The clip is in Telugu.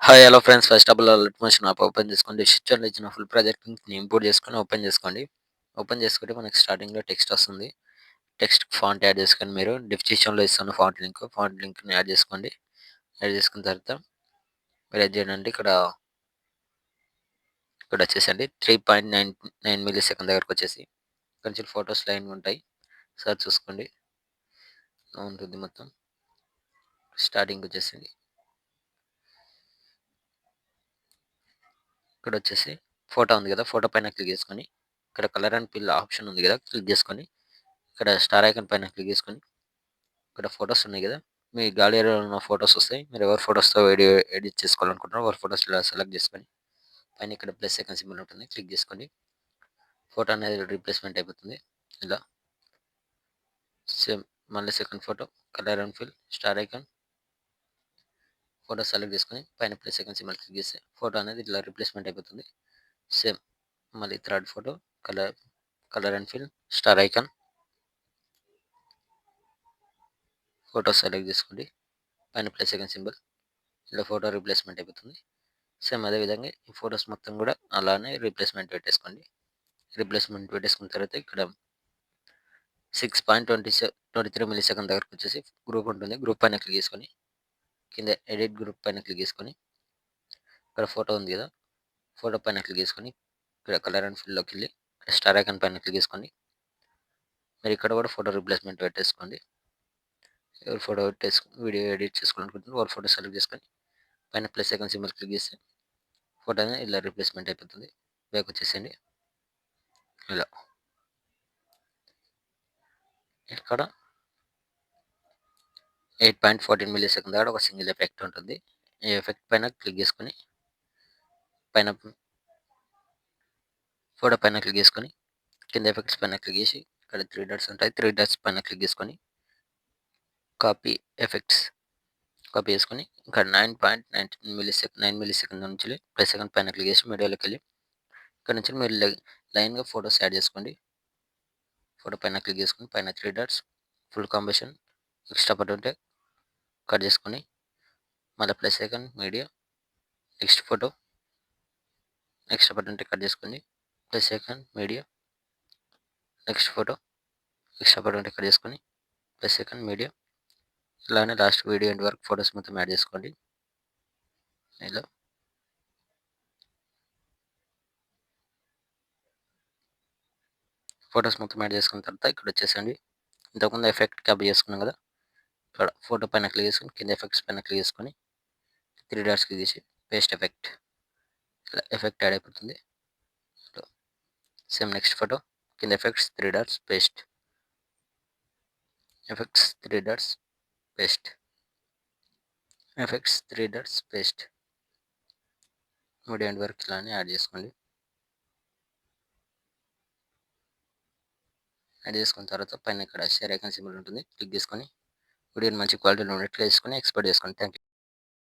Hi hello friends first of all motion app open చేసుకోండి. స్విచ్‌లో ఇచ్చిన ఫుల్ ప్రాజెక్ట్ లింక్‌ని ఇంపోర్ట్ చేసుకొని ఓపెన్ చేసుకోండి. ఓపెన్ చేసుకుంటే మనకి స్టార్టింగ్‌లో టెక్స్ట్ వస్తుంది. టెక్స్ట్ ఫాంట్ యాడ్ చేసుకొని మీరు డిస్క్రిప్షన్‌లో ఇస్తాను ఫాంట్ లింక్‌ని యాడ్ చేసుకోండి. యాడ్ చేసుకున్న తర్వాత మీరు ఏం చేయాలంటే ఇక్కడ వచ్చేసండి 3.99 మిల్లీ సెకండ్ దగ్గరకొచ్చేసి కొంచెం ఫోటోస్ లైన్‌గా ఉంటాయి. ఒకసారి చూసుకోండి. ఇలా ఉంటుంది మొత్తం. స్టార్టింగ్‌కొచ్చేసింది. ఇక్కడొచ్చేసి ఫోటో ఉంది కదా! ఫోటో పైన క్లిక్ చేసుకొని ఇక్కడ కలర్ అండ్ ఫిల్ ఆప్షన్ ఉంది కదా! క్లిక్ చేసుకొని ఇక్కడ స్టార్ ఐకాన్ పైన క్లిక్ చేసుకొని ఇక్కడ ఫోటోస్ ఉన్నాయి కదా! మీ గ్యాలరీలో ఉన్న ఫోటోస్ వస్తాయి. మీరు ఎవరి ఫోటోస్‌తో వీడియో ఎడిట్ చేసుకోవాలనుకుంటున్నారో వారి ఫోటోస్ ఇలా సెలెక్ట్ చేసుకొని పైన ఇక్కడ ప్లస్ ఐకాన్ సింబల్ ఉంటుంది. క్లిక్ చేసుకోండి. ఫోటో అనేది రీప్లేస్‌మెంట్ అయిపోతుంది. ఇలా సేమ్ మళ్ళీ second photo colour and fill star icon photo select చేసుకొని పైన ప్లస్ ఐకాన్ సింబల్ క్లిక్ చేస్తే ఫోటో అనేది ఇట్లా రీప్లేస్‌మెంట్ అయిపోతుంది. సేమ్ మళ్ళీ third photo colour colour and fill star icon photo select చేసుకోండి. పైన ప్లస్ ఐకాన్ సింబల్ ఇలా ఫోటో రీప్లేస్‌మెంట్ అయిపోతుంది. సేమ్ అదే విధంగా ఈ ఫోటోస్ మొత్తం కూడా అలానే రీప్లేస్‌మెంట్ పెట్టేసుకున్న తర్వాత ఇక్కడ 6.23 మిల్లీ సెకండ్ దగ్గరకొచ్చేసి గ్రూప్ ఉంటుంది. గ్రూప్ పైన క్లిక్ చేసుకొని కింద ఎడిట్ గ్రూప్ పైన క్లిక్ చేసుకొని ఇక్కడ ఫోటో ఉంది కదా! ఫోటో పైన క్లిక్ చేసుకొని ఇక్కడ కలర్ అండ్ ఫిల్‌లోకెళ్ళి స్టార్ ఐకాన్ పైన క్లిక్ చేసుకోండి. మీరు ఇక్కడ కూడా ఫోటో రీప్లేస్‌మెంట్ పెట్టేసుకోండి. ఎవరి ఫోటో వీడియో ఎడిట్ చేసుకోవాలనుకుంటున్నారో వాళ్ళ ఫోటో సెలెక్ట్ చేసుకొని పైన ప్లస్ ఐకాన్ సింబల్ క్లిక్ చేస్తే ఫోటో అనేది ఇలా రీప్లేస్‌మెంట్ అయిపోతుంది. బ్యాక్ వచ్చేసేయండి. ఇలా ఇక్కడ 8.14 మిల్లీ సెకండ్ దగ్గర ఒక సింగిల్ ఎఫెక్ట్ ఉంటుంది. ఈ ఎఫెక్ట్ పైన క్లిక్ చేసుకొని పైన ఫోటో పైన క్లిక్ చేసుకొని కింద ఎఫెక్ట్స్ పైన క్లిక్ చేసి ఇక్కడ 3 డాట్స్ ఉంటాయి. 3 డాట్స్ పైన క్లిక్ చేసుకొని కాపీ ఎఫెక్ట్స్ కాపీ చేసుకొని ఇక్కడ 9 మిల్లీ సెకండ్ నుంచి ప్లస్ సెకండ్ పైన క్లిక్ చేసి మీడియాలోకెళ్ళి ఇక్కడ నుంచి మీరు లైన్‌గా ఫోటోస్ యాడ్ చేసుకోండి. ఫోటో పైన క్లిక్ చేసుకొని పైన 3 dots full combination extra part ఉంటే కట్ చేసుకొని మళ్ళీ plus icon media next photo extra part ఉంటే కట్ చేసుకోండి. Plus icon media next photo extra part ఉంటే కట్ చేసుకొని ప్లస్ ఐకాన్ మీడియా ఇలానే లాస్ట్ వీడియో ఎండ్ వరకు ఫోటోస్ మొత్తం యాడ్ చేసుకోండి. ఇలా ఫోటోస్ మొత్తం యాడ్ చేసుకున్న తర్వాత ఇక్కడ వచ్చేసండి ఇంతకుముందు ఎఫెక్ట్ కాపీ చేసుకున్నాం కదా! ఇక్కడ ఫోటో పైన క్లిక్ చేసుకొని కింద ఎఫెక్ట్స్ పైన క్లిక్ చేసుకొని 3 డాట్స్ క్లిక్ చేసి పేస్ట్ ఎఫెక్ట్ ఇలా ఎఫెక్ట్ యాడ్ అయిపోతుంది. సేమ్ నెక్స్ట్ ఫోటో కింద effects 3 dots paste effects 3 dots paste effects 3 dots paste video end వరకు ఇలానే యాడ్ చేసుకోండి. యాడ్ చేసుకున్న తర్వాత పైన ఇక్కడ షేర్ ఐకాన్ సింబల్ ఉంటుంది. క్లిక్ చేసుకొని వీడియోని మంచి క్వాలిటీలో ఉండేట్లు చేసుకొని ఎక్స్‌పోర్ట్ చేసుకోండి. Thank you.